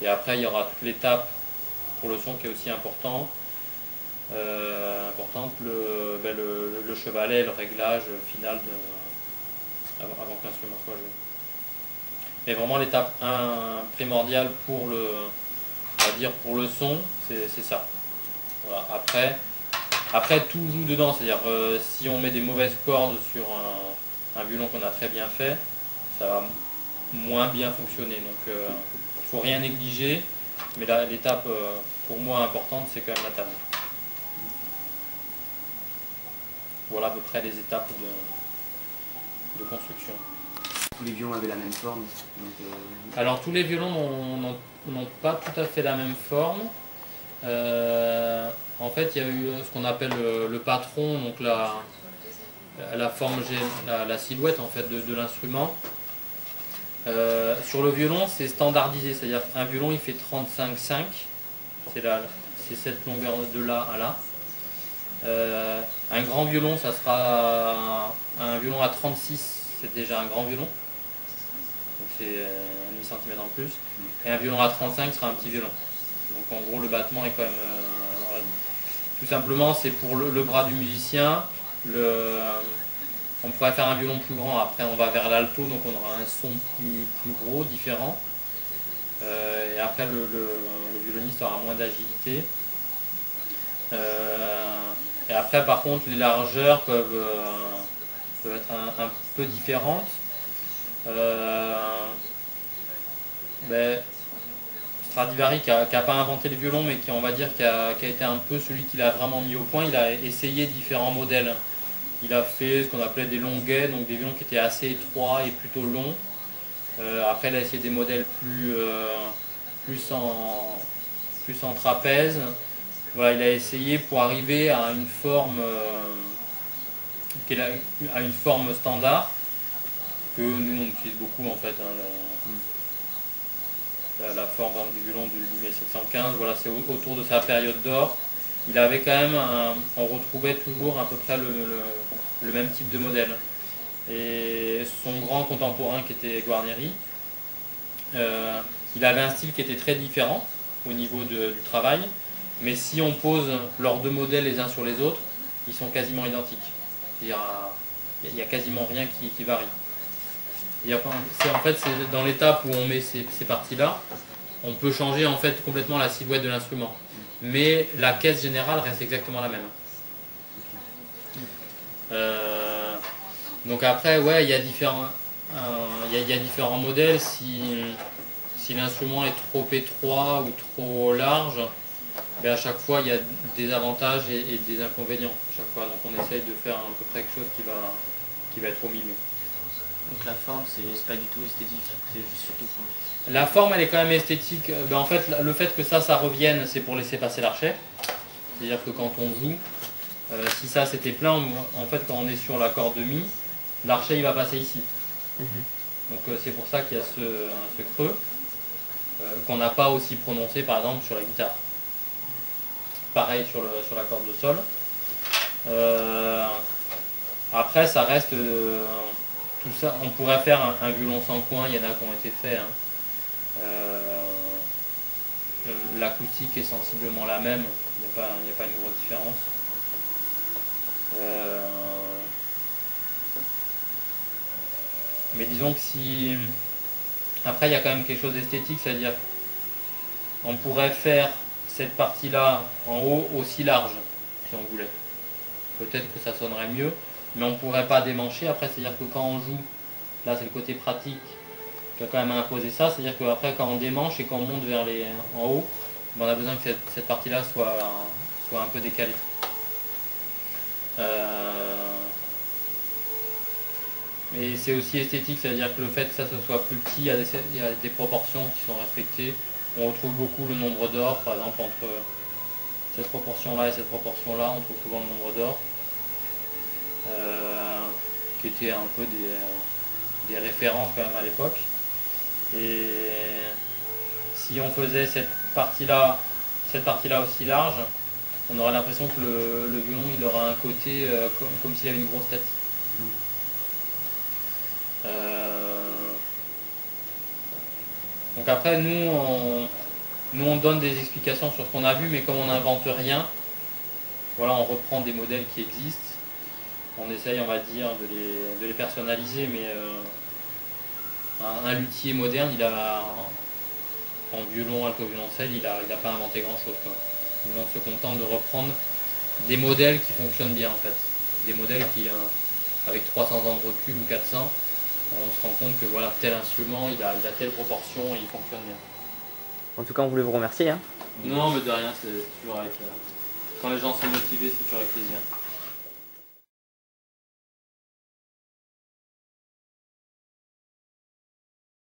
Et après, il y aura toute l'étape pour le son qui est aussi importante, le chevalet, le réglage final avant que l'instrument soit joué. Mais vraiment l'étape primordiale pour on va dire pour le son, c'est ça. Voilà. Après, tout joue dedans, c'est-à-dire si on met des mauvaises cordes sur un violon qu'on a très bien fait, ça va moins bien fonctionner. Donc il ne faut rien négliger, mais l'étape pour moi importante, c'est quand même la table. Voilà à peu près les étapes de construction. Tous les violons avaient la même forme. Alors tous les violons n'ont pas tout à fait la même forme. En fait, il y a eu ce qu'on appelle le patron, donc la forme, la silhouette en fait de l'instrument. Sur le violon, c'est standardisé, c'est-à-dire qu'un violon il fait 35,5, c'est cette longueur de là à là. Un grand violon, ça sera un violon à 36, c'est déjà un grand violon, donc c'est un demi-centimètre en plus. Et un violon à 35 sera un petit violon. Donc en gros, le battement est quand même tout simplement, c'est pour le bras du musicien. On pourrait faire un violon plus grand, après on va vers l'alto, donc on aura un son plus gros, différent. Et après le violoniste aura moins d'agilité. Et après par contre les largeurs peuvent être un peu différentes. Stradivari qui n'a pas inventé le violon, mais qui on va dire qui a été un peu celui qui l'a vraiment mis au point. Il a essayé différents modèles. Il a fait ce qu'on appelait des longuets, donc des violons qui étaient assez étroits et plutôt longs. Après, il a essayé des modèles plus en trapèze. Voilà, il a essayé pour arriver à une forme, standard que nous on utilise beaucoup en fait. La forme du violon du 1715, voilà, c'est autour de sa période d'or. Il avait quand même, on retrouvait toujours à peu près le même type de modèle. Et son grand contemporain qui était Guarneri, il avait un style qui était très différent au niveau du travail, mais si on pose leurs deux modèles les uns sur les autres, ils sont quasiment identiques. C'est-à-dire, il n'y a quasiment rien qui varie. En fait, c'est dans l'étape où on met ces parties-là, on peut changer en fait complètement la silhouette de l'instrument. Mais la caisse générale reste exactement la même. Donc après, ouais, il y a différents modèles. Si l'instrument est trop étroit ou trop large, à chaque fois il y a des avantages et des inconvénients à chaque fois. Donc on essaye de faire à peu près quelque chose qui va être au milieu. Donc la forme, c'est pas du tout esthétique, c'est surtout pour... La forme, elle est quand même esthétique. En fait, le fait que ça revienne, c'est pour laisser passer l'archet. C'est-à-dire que quand on joue, si ça c'était plein, en fait, quand on est sur l'accord de mi, l'archet il va passer ici. Donc c'est pour ça qu'il y a ce creux qu'on n'a pas aussi prononcé, par exemple, sur la guitare. Pareil sur l'accord de sol. Après, ça reste... tout ça, on pourrait faire un violon sans coin, il y en a qui ont été faits. L'acoustique est sensiblement la même, il n'y a pas une grosse différence. Mais disons que si... Après, il y a quand même quelque chose d'esthétique, c'est-à-dire on pourrait faire cette partie-là en haut aussi large, si on voulait. Peut-être que ça sonnerait mieux, mais on ne pourrait pas démancher. Après, c'est-à-dire que quand on joue, là c'est le côté pratique qui a quand même imposé ça, c'est-à-dire qu'après quand on démanche et qu'on monte en haut, on a besoin que cette partie-là soit un peu décalée. Mais c'est aussi esthétique, c'est-à-dire que le fait que ça soit plus petit, il y a des proportions qui sont respectées. On retrouve beaucoup le nombre d'or, par exemple entre cette proportion-là et cette proportion-là, on trouve souvent le nombre d'or, qui était un peu des références quand même à l'époque. Et si on faisait cette partie-là aussi large, on aurait l'impression que le violon il aura un côté comme s'il avait une grosse tête. Donc après nous Nous on donne des explications sur ce qu'on a vu, mais comme on n'invente rien, voilà, on reprend des modèles qui existent. On essaye, on va dire, de les personnaliser, mais un luthier moderne, il a en violon, alto, violoncelle, il a pas inventé grand chose, quoi. Nous on se contente de reprendre des modèles qui fonctionnent bien en fait. Des modèles qui, avec 300 ans de recul ou 400, on se rend compte que voilà, tel instrument, il a telle proportion et il fonctionne bien. En tout cas, on voulait vous remercier. Hein. Non, mais de rien, c'est toujours avec... quand les gens sont motivés, c'est toujours avec plaisir.